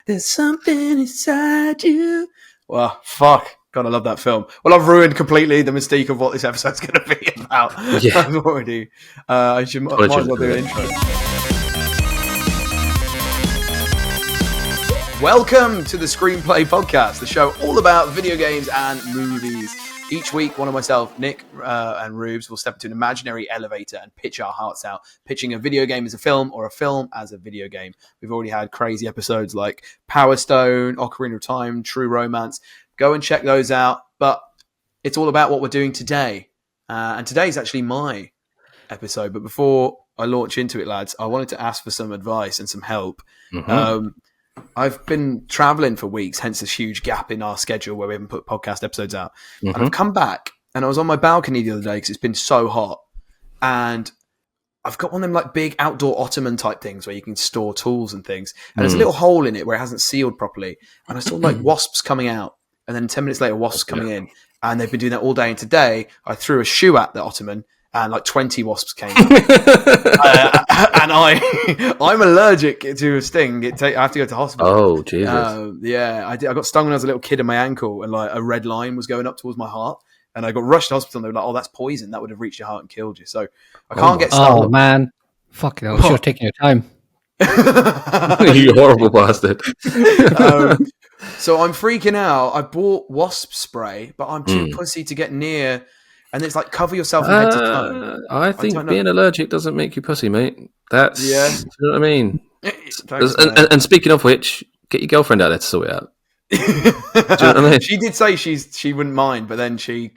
There's something inside you. Well, fuck. God, I love that film. Well, I've ruined completely the mystique of what this episode's going to be about. Yeah. I've already. I might as well do an intro. Welcome to the Screenplay Podcast, the show all about video games and movies. Each week, one of myself, Nick, and Rubes will step into an imaginary elevator and pitch our hearts out, pitching a video game as a film or a film as a video game. We've already had crazy episodes like Power Stone, Ocarina of Time, True Romance. Go and check those out. But it's all about what we're doing today. And today's actually my episode. But before I launch into it, lads, I wanted to ask for some advice and some help. Mm-hmm. I've been traveling for weeks, hence this huge gap in our schedule where we haven't put podcast episodes out. Mm-hmm. And I've come back and I was on my balcony the other day because it's been so hot. And I've got one of them like big outdoor ottoman type things where you can store tools and things. And there's a little hole in it where it hasn't sealed properly. And I saw like wasps coming out. And then 10 minutes later, wasps coming in. And they've been doing that all day. And today I threw a shoe at the ottoman. And like 20 wasps came out. And I'm allergic to a sting. I have to go to hospital. Oh, Jesus. Yeah, I got stung when I was a little kid in my ankle, and like a red line was going up towards my heart. And I got rushed to hospital, and they were like, "Oh, that's poison. That would have reached your heart and killed you." So I can't get stung. Oh man, fucking hell! You should have taken your time. You horrible bastard. So I'm freaking out. I bought wasp spray, but I'm too pussy to get near. And it's like cover yourself from head to toe. I think being allergic doesn't make you pussy, mate. That's you know what I mean. Thanks, and speaking of which, get your girlfriend out there to sort it out. Do you know what I mean? She did say she wouldn't mind, but then she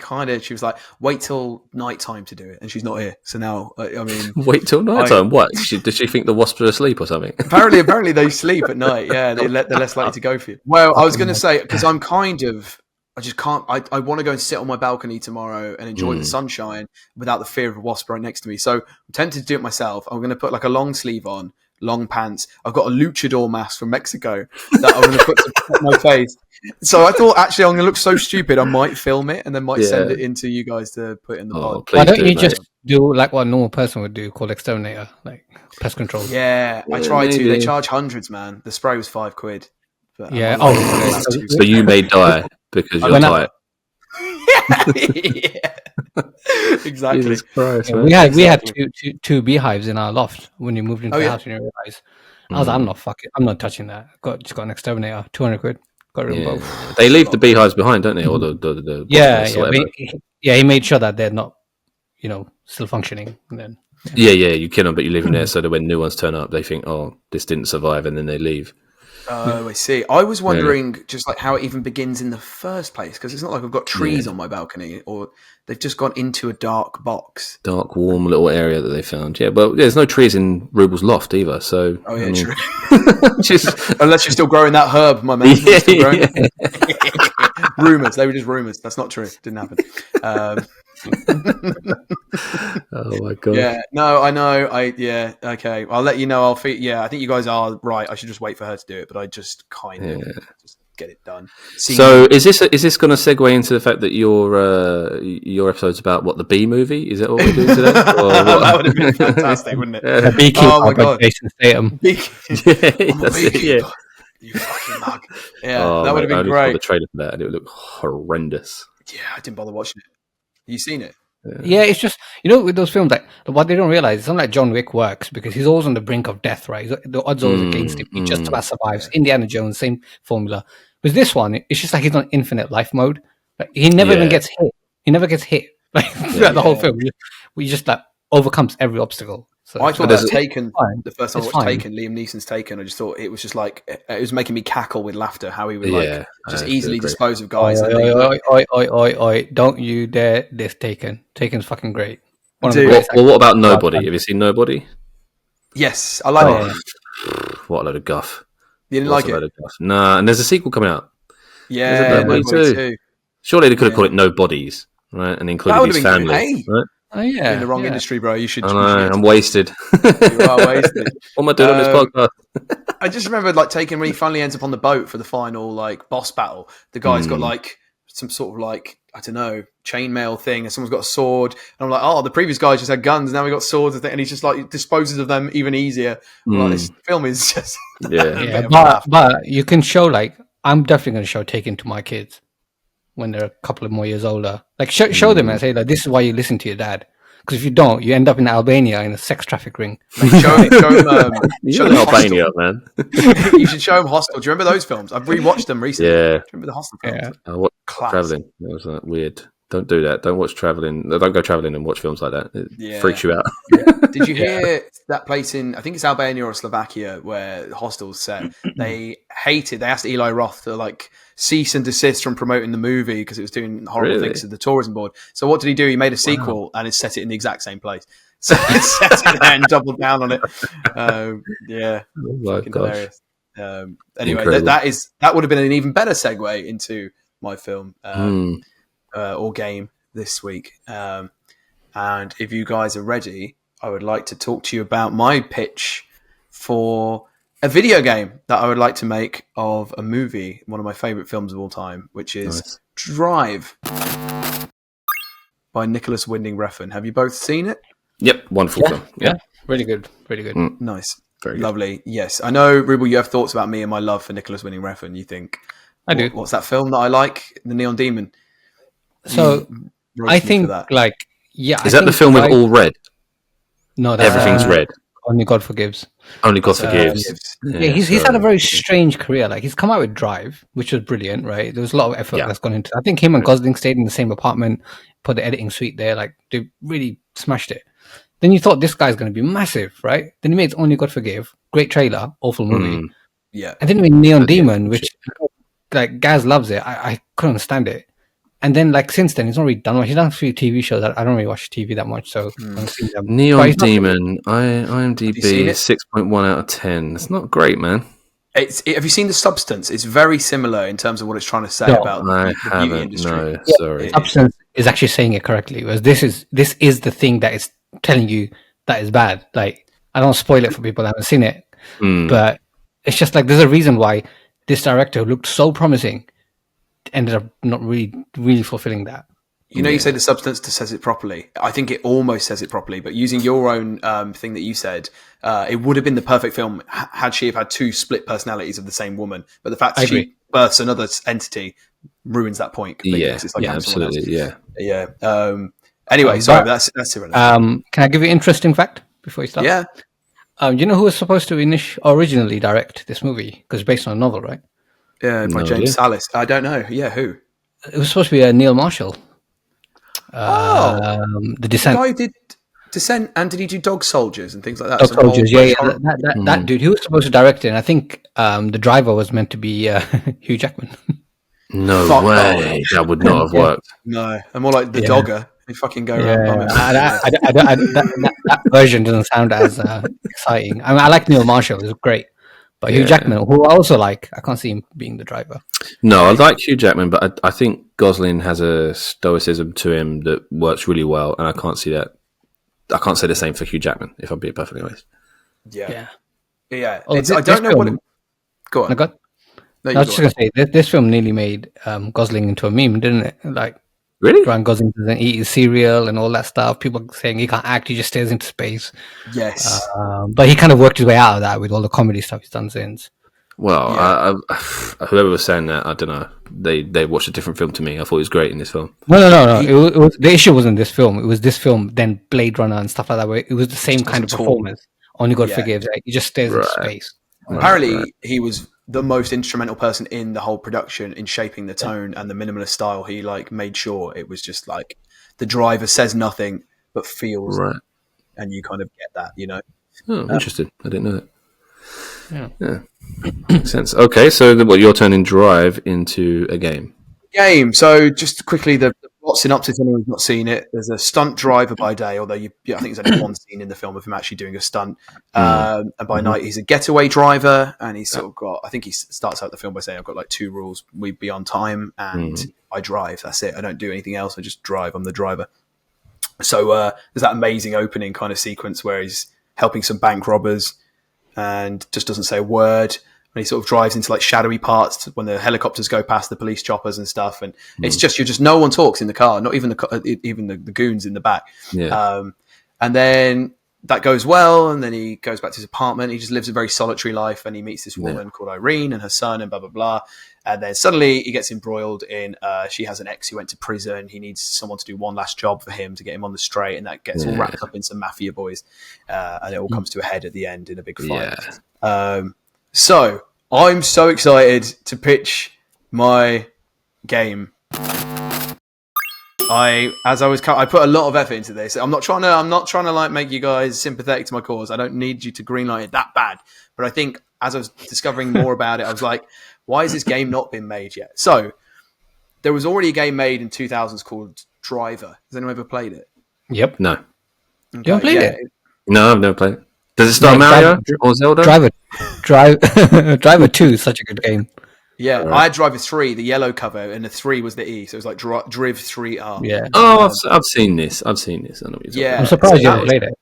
was like, wait till night time to do it, and she's not here. So now, I mean, wait till night time. What? Does she think the wasps are asleep or something? Apparently they sleep at night. Yeah, they're less likely to go for you. Well, I was going to say because I'm kind of. I just can't. I want to go and sit on my balcony tomorrow and enjoy the sunshine without the fear of a wasp right next to me. So I'm tempted to do it myself. I'm going to put like a long sleeve on, long pants. I've got a luchador mask from Mexico that I'm going to put on my face. So I thought actually I'm going to look so stupid. I might film it and then might send it into you guys to put in the pod. Why don't you just do like what a normal person would do, called exterminator, like pest control? Yeah, I tried to. They charge hundreds, man. The spray was £5. But, yeah. So you may die. Because you're tight. Yeah. Exactly. Jesus Christ, yeah, we had two beehives in our loft when you moved into the house and you realised. I was like, I'm not touching that. Just got an exterminator, £200. Got rid of both. They leave the beehives behind, don't they? Or the he made sure that they're not, still functioning. And then you kill them, but you leave them there so that when new ones turn up, they think, oh, this didn't survive, and then they leave. Oh, I see. I was wondering just like how it even begins in the first place, because it's not like I've got trees on my balcony, or they've just gone into a dark box. Dark, warm little area that they found. Yeah, but there's no trees in Rubel's loft either, so... Oh, yeah, true. Unless you're still growing that herb, my man. Rumours. They were just rumours. That's not true. Didn't happen. Oh my god! Yeah, no, I know. Okay. I'll let you know. I think you guys are right. I should just wait for her to do it, but I just kind of just get it done. So is this going to segue into the fact that your episode's about what, the Bee movie? Is that what we're doing today? That would have been fantastic, wouldn't it? The Beekeeper. Oh my god! Jason Statham. Beekeeper. You fucking mug. Yeah, that would have been great. I saw the trailer for that, and it would look horrendous. Yeah, I didn't bother watching it. You seen it? Yeah, it's just, with those films, like, what they don't realize, it's not like John Wick works because he's always on the brink of death, right? The odds are always against him. He just about survives. Indiana Jones, same formula. With this one, it's just like he's on infinite life mode. Like, he never even gets hit. He never gets hit. Like, throughout the whole film. He just like overcomes every obstacle. So I thought that Taken, the first time I watched Taken, Liam Neeson's Taken, I just thought it was just like, it was making me cackle with laughter, how he would just easily dispose of guys. Oi, don't you dare this Taken. Taken's fucking great. What about Nobody? Have you seen Nobody? Yes, I like it. What a load of guff. You didn't like it? Nah, and there's a sequel coming out. Yeah, Nobody too. Surely they could have called it No Bodies, right? And included his family, right? Oh, yeah. In the wrong industry, bro. You should. I'm wasted. You are wasted. What am I doing on this podcast? I just remember like Taken when he finally ends up on the boat for the final like boss battle. The guy's got like some sort of like I don't know, chainmail thing, and someone's got a sword, and I'm like, oh, the previous guy just had guns, now we got swords, and he's just like disposes of them even easier. Like, this film is just Yeah. But you can show, like, I'm definitely going to show Taken to my kids when they're a couple of more years older. Like, show them and say, like, this is why you listen to your dad. Because if you don't, you end up in Albania in a sex traffic ring. Like, show them Albania, man. You should show them Hostel. Do you remember those films? I've rewatched them recently. Yeah. Do you remember the Hostel films? Yeah. I watched Class. Traveling. That was weird. Don't do that. Don't watch Traveling. Don't go traveling and watch films like that. It freaks you out. Did you hear that place in, I think it's Albania or Slovakia, where Hostel's set? They asked Eli Roth to like cease and desist from promoting the movie because it was doing horrible things to the tourism board. So what did he do? He made a sequel and it set it in the exact same place. So it set it there and doubled down on it. Yeah. Oh my gosh. Hilarious. Anyway, that would have been an even better segue into my film or game this week. And if you guys are ready, I would like to talk to you about my pitch for a video game that I would like to make of a movie, one of my favorite films of all time, which is Drive by Nicolas Winding Refn. Have you both seen it? Yep, wonderful film. Yeah, really good. Nice. Very good. Lovely. Yes. I know, Rubel, you have thoughts about me and my love for Nicolas Winding Refn. You think, I do. What's that film that I like? The Neon Demon. So I think, like, is that the film with all red? No, that's everything's red. Only God Forgives. Only God Forgives. He's had a very strange career. Like, he's come out with Drive, which was brilliant, right? There was a lot of effort that's gone into it. I think him and Gosling stayed in the same apartment, put the editing suite there. Like, they really smashed it. Then you thought this guy's going to be massive, right? Then he made Only God Forgive. Great trailer, awful movie. Yeah. And then he made Neon Demon, which, like, Gaz loves it. I couldn't understand it. And then, like, since then, he's not really done much. He's done a few TV shows. I don't really watch TV that much, so I haven't seen them. Neon Demon, IMDb 6.1 out of 10. It's not great, man. Have you seen The Substance? It's very similar in terms of what it's trying to say about the beauty industry. No, sorry. Substance is actually saying it correctly. Whereas this is the thing that is telling you that is bad. Like, I don't spoil it for people that haven't seen it, but it's just like there's a reason why this director who looked so promising ended up not really fulfilling that. You know, you say The Substance says it properly. I think it almost says it properly, but using your own thing that you said, it would have been the perfect film had she have had two split personalities of the same woman. But the fact that she births another entity ruins that point. It's like absolutely. Yeah. Anyway, sorry, but that's irrelevant. Can I give you an interesting fact before you start? Yeah. You know who was supposed to originally direct this movie? Because it's based on a novel, right? Yeah, by James Salis. I don't know. Yeah, who? It was supposed to be Neil Marshall. The Descent. The guy who did Descent, and did he do Dog Soldiers and things like that? Dog Soldiers, that dude. He was supposed to direct it, and I think the driver was meant to be Hugh Jackman. No way. That would not have worked. No, I'm more like the Dogger. They fucking go around. That version doesn't sound as exciting. I mean, I like Neil Marshall; it was great. But Hugh Jackman, who I also like, I can't see him being the driver. No, I like Hugh Jackman, but I think Gosling has a stoicism to him that works really well, and I can't see that. I can't say the same for Hugh Jackman, if I'm being perfectly honest. Yeah. Oh, I don't know what it... Go on. I was just going to say, this film nearly made Gosling into a meme, didn't it? Like, really? Ryan Gosling doesn't eat his cereal and all that stuff. People saying he can't act, he just stares into space. Yes. But he kind of worked his way out of that with all the comedy stuff he's done since. Well, whoever was saying that, I don't know. They watched a different film to me. I thought he was great in this film. No. It was, the issue wasn't this film. It was this film, then Blade Runner and stuff like that, where it was the same kind of performance. Only God Forgives. Like, he just stares into space. Apparently, he was the most instrumental person in the whole production in shaping the tone and the minimalist style. He like made sure it was just like the driver says nothing but feels, and you kind of get that, you know. Oh, interesting. I didn't know that. Yeah. Makes sense. Okay, so you're turning Drive into a game. So just quickly, the plot synopsis, anyone's not seen it. There's a stunt driver by day, although I think there's only one scene in the film of him actually doing a stunt. And by night, he's a getaway driver, and he's sort of got, I think he starts out the film by saying, I've got like two rules. We be on time, and I drive. That's it. I don't do anything else. I just drive. I'm the driver. So there's that amazing opening kind of sequence where he's helping some bank robbers and just doesn't say a word. when he sort of drives into like shadowy parts when the helicopters go past the police choppers and stuff, and it's just no one talks in the car, not even the goons in the back. And then that goes well, and then he goes back to his apartment. He just lives a very solitary life, and he meets this woman called Irene and her son, and blah blah blah. And then suddenly he gets embroiled in. She has an ex who went to prison. He needs someone to do one last job for him to get him on the straight, and that gets all wrapped up in some mafia boys, and it all comes to a head at the end in a big fight. So I'm so excited to pitch my game. I put a lot of effort into this. I'm not trying to like make you guys sympathetic to my cause. I don't need you to greenlight it that bad. But I think as I was discovering more about it, I was like, why has this game not been made yet? So there was already a game made in 2000s called Driver. Has anyone ever played it? Yep. No. Okay, You haven't played it? No, I've never played it. Does it start Mario or Zelda? Driver 2 is such a good game. Yeah, I had Driver 3, the yellow cover, and the 3 was the E, so it was like Driv 3R. Yeah. Oh, I've seen this. I know what you're I'm surprised you haven't played it.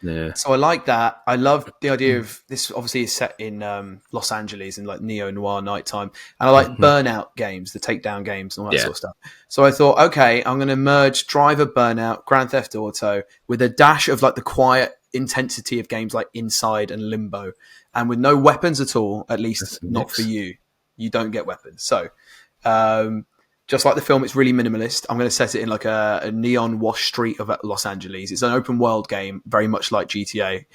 Yeah. So I like that. I love the idea of this. Obviously, is set in Los Angeles in like neo noir nighttime, and I like Burnout games, the takedown games, and all that sort of stuff. So I thought, okay, I'm going to merge Driver, Burnout, Grand Theft Auto with a dash of like the quiet intensity of games like Inside and Limbo, and with no weapons at all. At least not for you. You don't get weapons. So, just like the film, it's really minimalist. I'm going to set it in like a neon wash street of Los Angeles. It's an open world game, very much like GTA.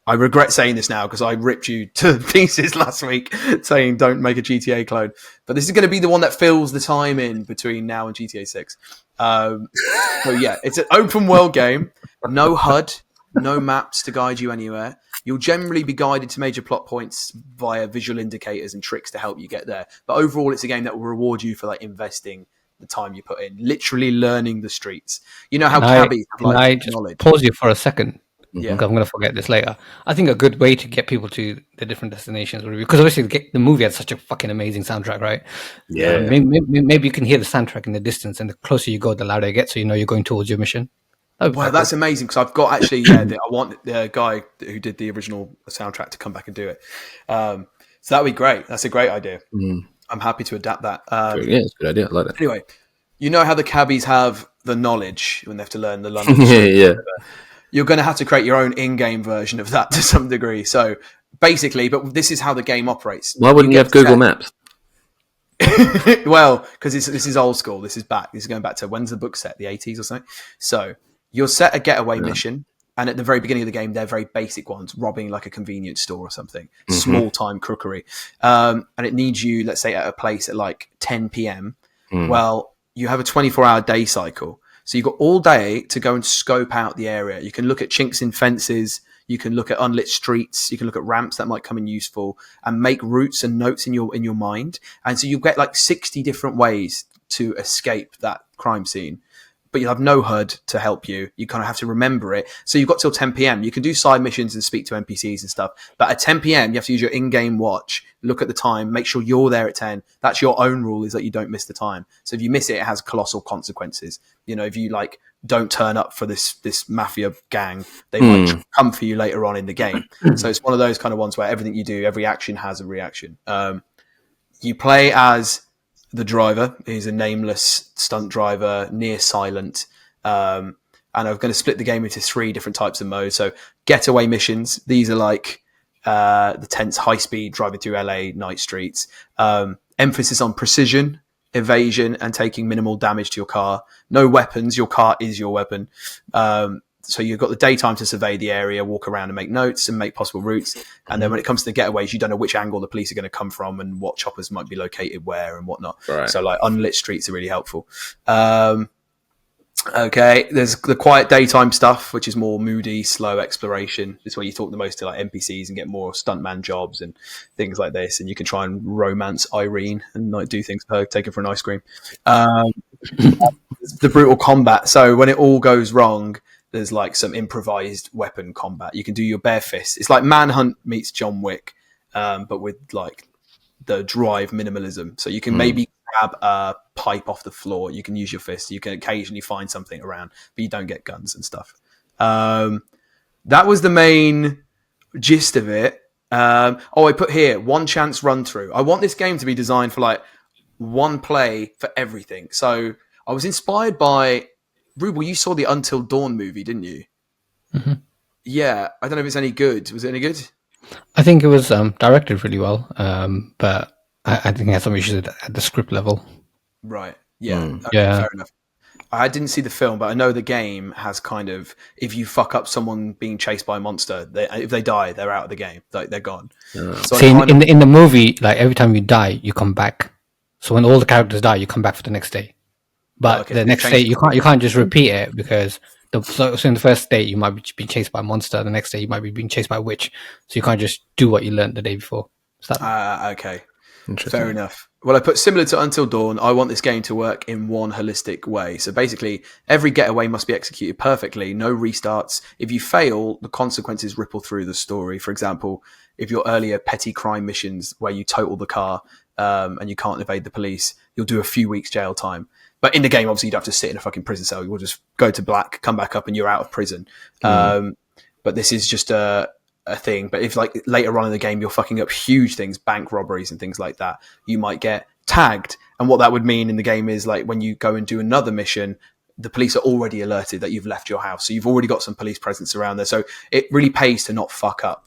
I regret saying this now because I ripped you to pieces last week saying don't make a GTA clone. But this is going to be the one that fills the time in between now and GTA 6. So yeah, it's an open world game, no HUD, no maps to guide you anywhere. You'll generally be guided to major plot points via visual indicators and tricks to help you get there. But overall, it's a game that will reward you for like investing the time you put in, literally learning the streets. You know how cabbies have like I just knowledge. pause you for a second? Yeah. I'm going to forget this later. I think a good way to get people to the different destinations would be, because obviously the movie had such a fucking amazing soundtrack, right? Yeah. Maybe you can hear the soundtrack in the distance, and the closer you go, the louder it gets, so you know you're going towards your mission. Well, that's amazing because I've got actually, I want the guy who did the original soundtrack to come back and do it. So that would be great. That's a great idea. I'm happy to adapt that. Yeah, it's a good idea. I like that. Anyway, you know how the cabbies have the knowledge when they have to learn the London. Yeah. You're going to have to create your own in-game version of that to some degree. So basically, but this is how the game operates. Why wouldn't you have Google Maps? Well, because this is old school. This is going back to, when's the book set? The 80s or something. So you'll set a getaway mission, and at the very beginning of the game, they're very basic ones, robbing like a convenience store or something, small time crookery. And it needs you, let's say, at a place at like 10 p.m. Well, you have a 24-hour day cycle. So you've got all day to go and scope out the area. You can look at chinks in fences. You can look at unlit streets. You can look at ramps that might come in useful, and make routes and notes in your mind. And so you get like 60 different ways to escape that crime scene. But you'll have no HUD to help you. You kind of have to remember it. So you've got till 10 p.m. You can do side missions and speak to NPCs and stuff. But at 10 p.m., you have to use your in-game watch, look at the time, make sure you're there at 10. That's your own rule, is that you don't miss the time. So if you miss it, it has colossal consequences. You know, if you like don't turn up for this mafia gang, they might come for you later on in the game. So it's one of those kind of ones where everything you do, every action has a reaction. You play as the driver. He's a nameless stunt driver, near silent. And I'm going to split the game into 3 different types of modes. So getaway missions. These are like the tense high speed driving through LA night streets. Emphasis on precision, evasion, and taking minimal damage to your car. No weapons. Your car is your weapon. So you've got the daytime to survey the area, walk around and make notes and make possible routes. And then when it comes to the getaways, you don't know which angle the police are going to come from and what choppers might be located where and whatnot. Right. So like unlit streets are really helpful. Okay, there's the quiet daytime stuff, which is more moody, slow exploration. It's where you talk the most to like NPCs and get more stuntman jobs and things like this. And you can try and romance Irene and like do things for her, take her for an ice cream. The brutal combat. So when it all goes wrong, there's like some improvised weapon combat. You can do your bare fists. It's like Manhunt meets John Wick, but with like the drive minimalism. So you can maybe grab a pipe off the floor. You can use your fists. You can occasionally find something around, but you don't get guns and stuff. That was the main gist of it. I put here one chance run through. I want this game to be designed for like one play for everything. So I was inspired by Ruble. You saw the Until Dawn movie, didn't you? Mm-hmm. Yeah, I don't know if it's any good. Was it any good? I think it was directed really well, but I think it had some issues at the script level. Right. Yeah. Okay, Yeah. fair enough. I didn't see the film, but I know the game has kind of, if you fuck up someone being chased by a monster, if they die, they're out of the game. They're gone. So See, in the movie, like every time you die, you come back. So when all the characters die, you come back for the next day. But the next day, you can't just repeat it because so in the first day you might be being chased by a monster. The next day you might be being chased by a witch. So you can't just do what you learned the day before. Okay. Fair enough. Well, I put similar to Until Dawn, I want this game to work in one holistic way. So basically, every getaway must be executed perfectly, no restarts. If you fail, the consequences ripple through the story. For example, if your earlier petty crime missions where you total the car and you can't evade the police, you'll do a few weeks jail time. But in the game, obviously, you don't have to sit in a fucking prison cell. You'll just go to black, come back up, and you're out of prison. But this is just a thing. But if like later on in the game you're fucking up huge things, bank robberies and things like that, you might get tagged. And what that would mean in the game is like when you go and do another mission, the police are already alerted that you've left your house. So you've already got some police presence around there. So it really pays to not fuck up.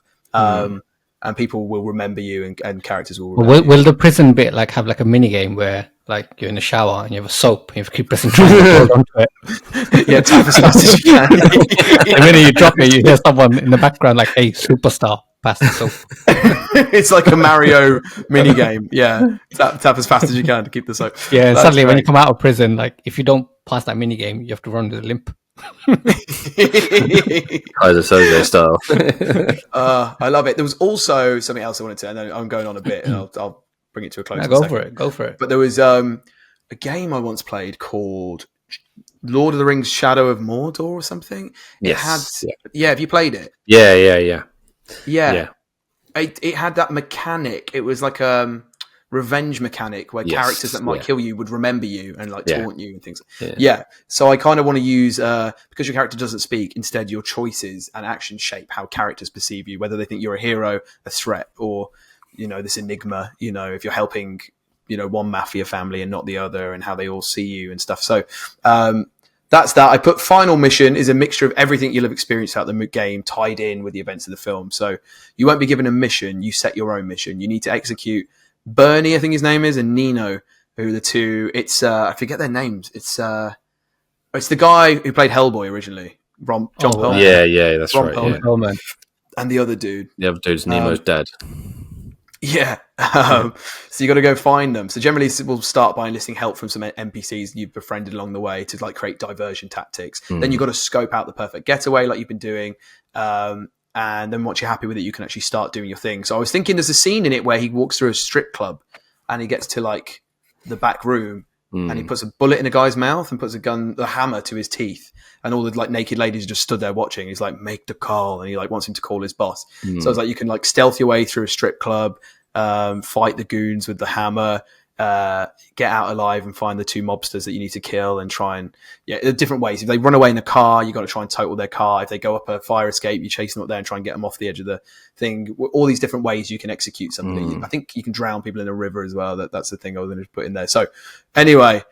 And people will remember you and characters will remember will the prison bit like have like a mini game where like you're in a shower and you have a soap and you have to keep pressing triangle to hold onto it? Yeah, tap as fast as you can. The minute you drop it, you hear someone in the background like, "Hey, superstar, pass the soap." It's like a Mario mini game. Yeah, tap as fast as you can to keep the soap. Yeah, and suddenly when you come out of prison, like if you don't pass that mini game, you have to run with a limp. Kaiser Soze style. I love it. There was also something else I wanted to. I know I'm going on a bit, and I'll bring it to a close. Go for it. But there was a game I once played called Lord of the Rings: Shadow of Mordor or something. Yes. Have you played it? Yeah. It had that mechanic. It was like a revenge mechanic where characters that might kill you would remember you and like taunt you and things. So I kind of want to use because your character doesn't speak, instead your choices and actions shape how characters perceive you, whether they think you're a hero, a threat, or this enigma, if you're helping one mafia family and not the other, and how they all see you and stuff. So that's that. I put final mission is a mixture of everything you'll have experienced throughout the game tied in with the events of the film. So you won't be given a mission, you set your own mission. You need to execute. Bernie, I think his name is, and Nino, who are the two. It's I forget their names. It's the guy who played Hellboy originally, John Perlman. Yeah, that's Ron right. Perlman. And the other dude. The other dude's Nemo's dad. Yeah. So you got to go find them. So generally we'll start by enlisting help from some NPCs you've befriended along the way to like create diversion tactics. Then you've got to scope out the perfect getaway like you've been doing. And then once you're happy with it, you can actually start doing your thing. So I was thinking there's a scene in it where he walks through a strip club and he gets to like the back room and he puts a bullet in a guy's mouth and puts a hammer to his teeth. And all the like naked ladies just stood there watching. He's like, make the call. And he like wants him to call his boss. So it's like, you can like stealth your way through a strip club, fight the goons with the hammer, get out alive and find the two mobsters that you need to kill and try and different ways. If they run away in a car, you got to try and total their car. If they go up a fire escape, you chase them up there and try and get them off the edge of the thing. All these different ways you can execute something. I think you can drown people in a river as well. That's the thing I was going to put in there. So anyway,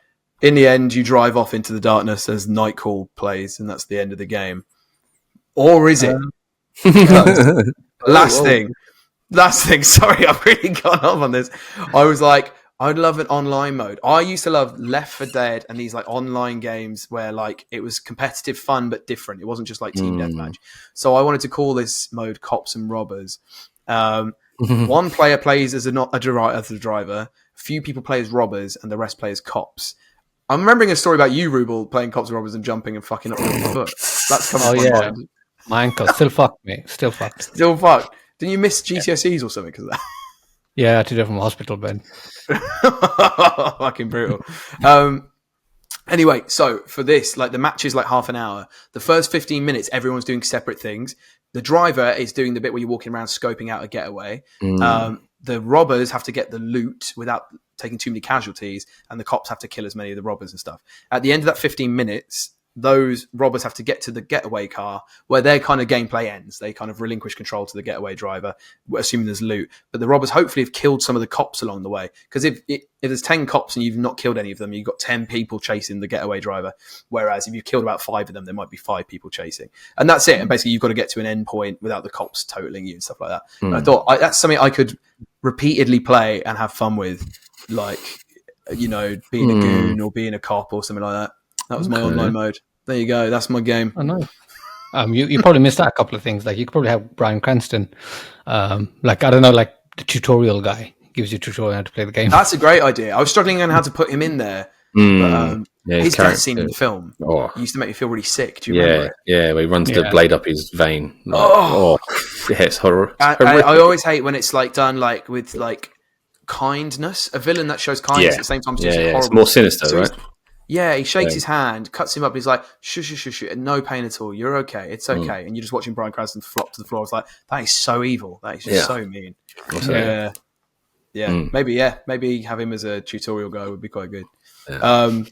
in the end, you drive off into the darkness as Nightcall plays, and that's the end of the game. Or is it? Last thing. Sorry, I've really gone off on this. I was like, I'd love an online mode. I used to love Left 4 Dead and these like online games where like it was competitive fun but different. It wasn't just like team deathmatch. So I wanted to call this mode Cops and Robbers. One player plays as a driver. A few people play as robbers, and the rest play as cops. I'm remembering a story about you, Ruble, playing Cops and Robbers and jumping and fucking up your foot. That's coming to my mind. My ankle still fucked me. Still fucked. Still fucked. Didn't you miss GCSEs or something because of that? Yeah, I had to do it from a hospital bed. Fucking brutal. Anyway, so for this, like the match is like half an hour. The first 15 minutes, everyone's doing separate things. The driver is doing the bit where you're walking around scoping out a getaway. The robbers have to get the loot without taking too many casualties, and the cops have to kill as many of the robbers and stuff. At the end of that 15 minutes, those robbers have to get to the getaway car where their kind of gameplay ends. They kind of relinquish control to the getaway driver, assuming there's loot. But the robbers hopefully have killed some of the cops along the way. Because if there's 10 cops and you've not killed any of them, you've got 10 people chasing the getaway driver. Whereas if you've killed about 5 of them, there might be 5 people chasing. And that's it. And basically you've got to get to an end point without the cops totaling you and stuff like that. And I thought that's something I could repeatedly play and have fun with, like, you know, being a goon or being a cop or something like that. That was my online mode. There you go. That's my game. I know. You probably missed out a couple of things. Like, you could probably have Bryan Cranston, like, I don't know, like the tutorial guy gives you a tutorial on how to play the game. That's a great idea. I was struggling on how to put him in there. But, his death scene in the film used to make me feel really sick. Do you remember it? Yeah, where he runs the blade up his vein. Like, yeah, it's horror. I always hate when it's like done like with like kindness. A villain that shows kindness at the same time. Horrible. It's more sinister, right? Yeah, he shakes his hand, cuts him up. He's like, shush, no pain at all. You're okay. It's okay. And you're just watching Bryan Cranston flop to the floor. It's like, that is so evil. That is just so mean. Maybe have him as a tutorial guy would be quite good. I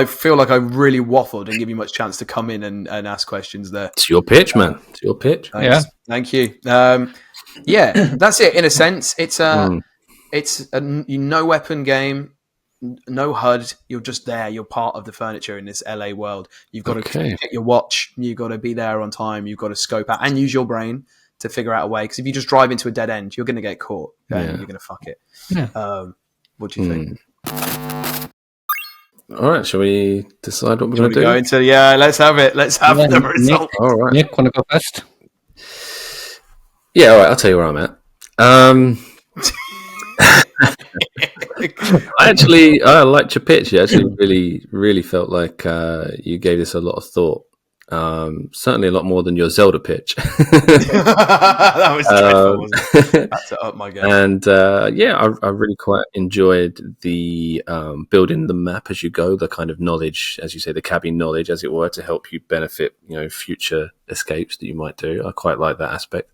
feel like I really waffled and give you much chance to come in and ask questions there. It's your pitch, man. It's your pitch. Thanks. Yeah, thank you. That's it. In a sense, it's a no weapon game. No HUD. You're just there. You're part of the furniture in this LA world. You've got to get your watch. You've got to be there on time. You've got to scope out and use your brain to figure out a way. Because if you just drive into a dead end, you're going to get caught. And you're going to fuck it. Yeah. What do you think? All right. Shall we decide what we're going to do? Go into, let's have it. Let's have the result. All right. Nick, want to go first? Yeah. All right. I'll tell you where I'm at. I liked your pitch. You actually really felt like you gave this a lot of thought. Certainly a lot more than your Zelda pitch. That was dreadful. Wasn't it? Had to up my game. And I really quite enjoyed the building the map as you go, the kind of knowledge, as you say, the cabin knowledge, as it were, to help you benefit, future escapes that you might do. I quite like that aspect.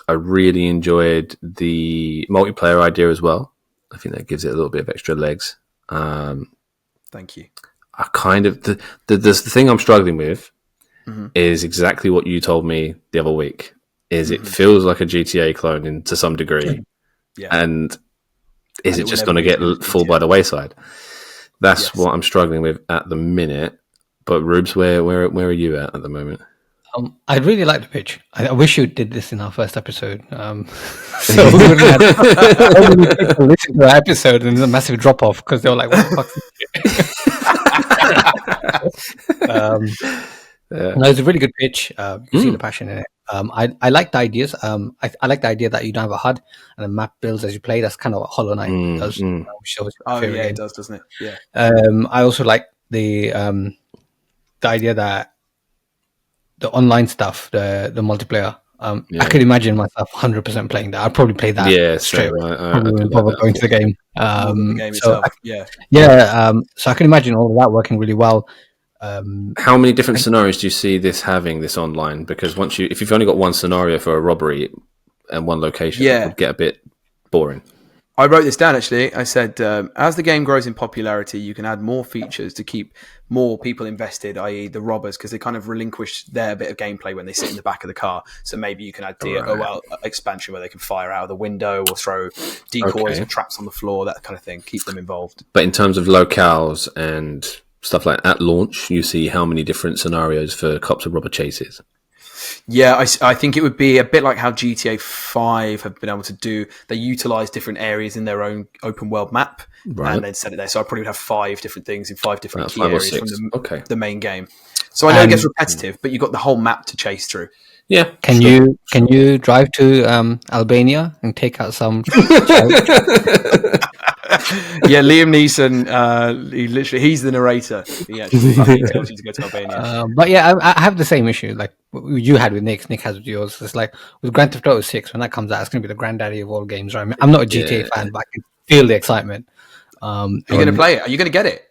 I really enjoyed the multiplayer idea as well. I think that gives it a little bit of extra legs. Thank you. I kind of the thing I'm struggling with is exactly what you told me the other week. It feels like a GTA clone to some degree, and is it just going to get fall by the wayside? That's what I'm struggling with at the minute. But Rubes, where are you at the moment? I really like the pitch. I wish you did this in our first episode. So we wouldn't have so many people listen to the episode and there's a massive drop off because they were like, "What the fuck?" No, it's a really good pitch. You can see the passion in it. I like the ideas. I like the idea that you don't have a HUD and the map builds as you play. That's kind of what Hollow Knight does. It does, doesn't it? Yeah. I also like the idea that the online stuff, the multiplayer. I could imagine myself 100% playing that. I'd probably play that straight away. Probably wouldn't bother going to the game. The game itself. So I can imagine all of that working really well. How many different scenarios do you see this having, this online? Because if you've only got one scenario for a robbery and one location, it would get a bit boring. I wrote this down, actually. I said, as the game grows in popularity, you can add more features to keep more people invested, i.e. the robbers, because they kind of relinquish their bit of gameplay when they sit in the back of the car. So maybe you can add expansion where they can fire out of the window or throw decoys or traps on the floor, that kind of thing. Keep them involved. But in terms of locales and stuff like at launch, you see how many different scenarios for cops and robber chases. Yeah, I think it would be a bit like how GTA 5 have been able to do. They utilize different areas in their own open world map and then set it there. So I probably would have 5 different things in 5 different key areas from the main game. So I know it gets repetitive, but you've got the whole map to chase through. Yeah. Can you drive to Albania and take out some? Yeah, Liam Neeson. He's the narrator. He actually tells you to go to Albania. But yeah, I have the same issue like you had with Nick. Nick has with yours. It's like with Grand Theft Auto 6 when that comes out, it's going to be the granddaddy of all games. Right? I'm not a GTA fan, but I can feel the excitement. Are you going to play it? Are you going to get it?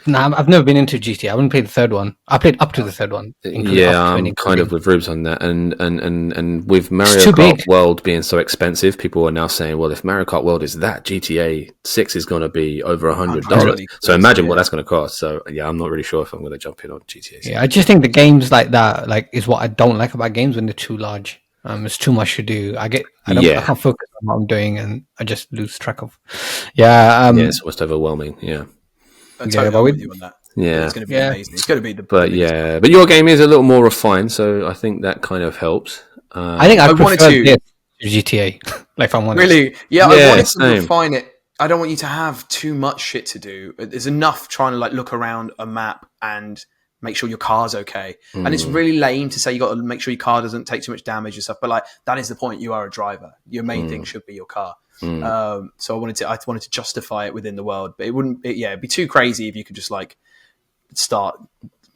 No, I've never been into GTA. I haven't played the third one. I played up to the third one. I'm kind of with Rubes on that. And with Mario Kart big. World being so expensive, people are now saying, well, if Mario Kart World is that, GTA 6 is going to be over $100. So imagine what that's going to cost. So yeah, I'm not really sure if I'm going to jump in on GTA 6. Yeah, I just think the games like that is what I don't like about games when they're too large. It's too much to do. I can't focus on what I'm doing, and I just lose track of. Yeah, it's almost overwhelming. Yeah. I'm totally with you on that. Yeah, it's going to be amazing. It's going to be but your game is a little more refined, so I think that kind of helps. I think I wanted to GTA. Like, if I'm honest. Really, I wanted to refine it. I don't want you to have too much shit to do. There's enough trying to like look around a map and make sure your car's okay. And it's really lame to say you got to make sure your car doesn't take too much damage and stuff. But like, that is the point. You are a driver. Your main thing should be your car. So I wanted to justify it within the world, but it'd be too crazy if you could just like start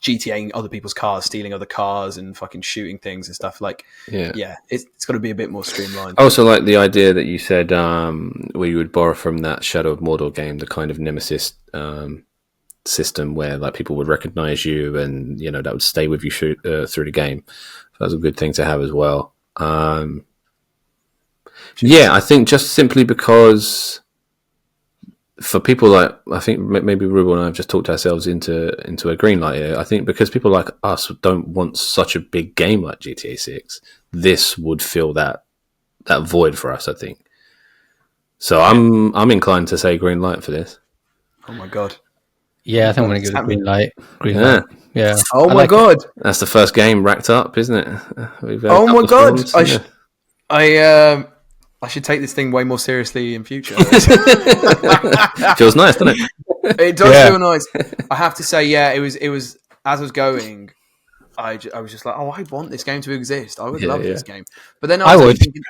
GTAing other people's cars, stealing other cars, and fucking shooting things and stuff. Like, it's got to be a bit more streamlined. I also like the idea that you said where you would borrow from that Shadow of Mordor game, the kind of nemesis system where like people would recognize you, and you know that would stay with you through the game. So that's a good thing to have as well. I think just simply because for people like, I think maybe Ruben and I have just talked ourselves into a green light here. I think because people like us don't want such a big game like GTA 6, this would fill that void for us, I think. So I'm inclined to say green light for this. Oh my god. Yeah, I think I'm going to give it a green light. Light. Yeah. Oh my god. That's the first game racked up, isn't it? Oh my god. I should take this thing way more seriously in future. Feels nice, doesn't it? It does feel nice. I have to say, it was as I was going, I was just like, I want this game to exist. I would love this game. But then I was thinking,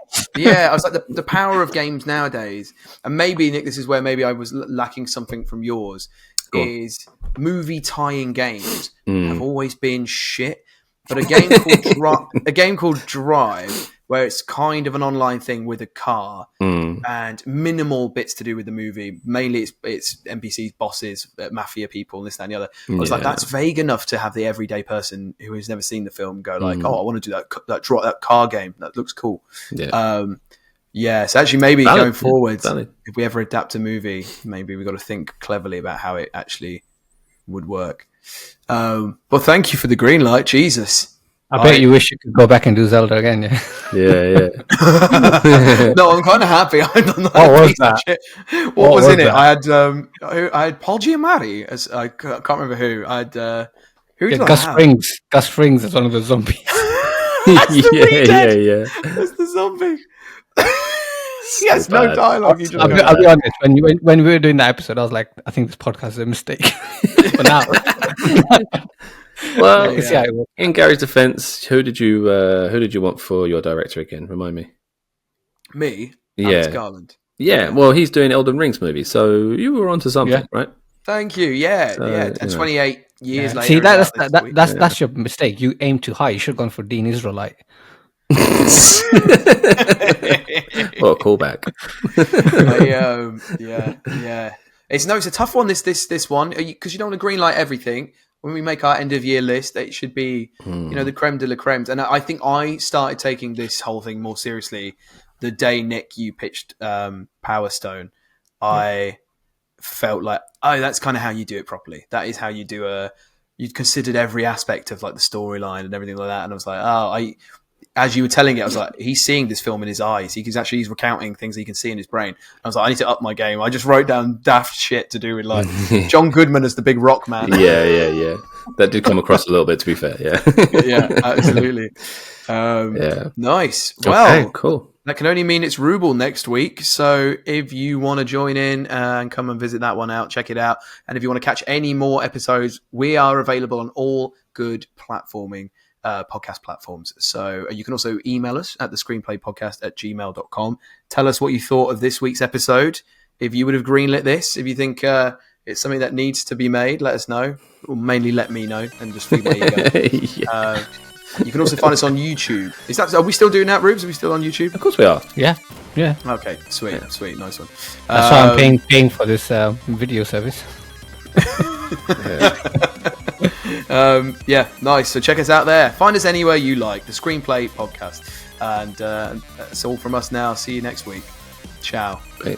I was like, the power of games nowadays, and maybe, Nick, this is where maybe I was lacking something from yours, is movie tie-in games have always been shit. But a game called Drive, where it's kind of an online thing with a car and minimal bits to do with the movie. Mainly it's NPCs, bosses, mafia people, this, that, and the other. I was like, that's vague enough to have the everyday person who has never seen the film go like, I want to do that car game. That looks cool. Yeah. So actually maybe going forward, if we ever adapt a movie, maybe we've got to think cleverly about how it actually would work. Well, thank you for the green light. Jesus. I bet you wish you could go back and do Zelda again. Yeah. No, I'm kind of happy. I've done that. What was that? What was in it? I had Paul Giamatti as I can't remember who. I had who did Gus I have? Frings. Gus Frings is one of the zombies. That's the That's the zombie. He has no dialogue. I'll be honest. When we were doing that episode, I was like, I think this podcast is a mistake. For now. Well, in Gary's defense, who did you want for your director again? Remind me. Me? Alex Garland. Yeah, well, he's doing Elden Ring's movie, so you were onto something, right? Thank you. And 28 years later. See, that's your mistake. You aim too high. You should have gone for Dean Israelite. What a callback. It's a tough one. This one, because you don't want to greenlight everything. When we make our end of year list, it should be the creme de la creme. And I think I started taking this whole thing more seriously the day, Nick, you pitched Power Stone. I felt like, that's kind of how you do it properly. That is how you do you'd considered every aspect of like the storyline and everything like that. And I was like, as you were telling it, I was like, he's seeing this film in his eyes. He's recounting things he can see in his brain. I was like, I need to up my game. I just wrote down daft shit to do with like John Goodman as the big rock man. Yeah. That did come across a little bit, to be fair. Yeah, absolutely. Nice. Well, okay, cool. That can only mean it's Ruble next week. So if you want to join in and come and visit that one out, check it out. And if you want to catch any more episodes, we are available on all good platforming podcast platforms. So you can also email us at thescreenplaypodcast@gmail.com. Tell us what you thought of this week's episode. If you would have greenlit this, if you think it's something that needs to be made, let us know. Or mainly let me know and just see where you go. You can also find us on YouTube. Are we still doing that, Rubes? Are we still on YouTube? Of course we are. Yeah. Okay, sweet, nice one. That's why I'm paying for this video service. Yeah, nice. So check us out there. Find us anywhere you like. The Screenplay Podcast. And that's all from us now. See you next week. Ciao. Right.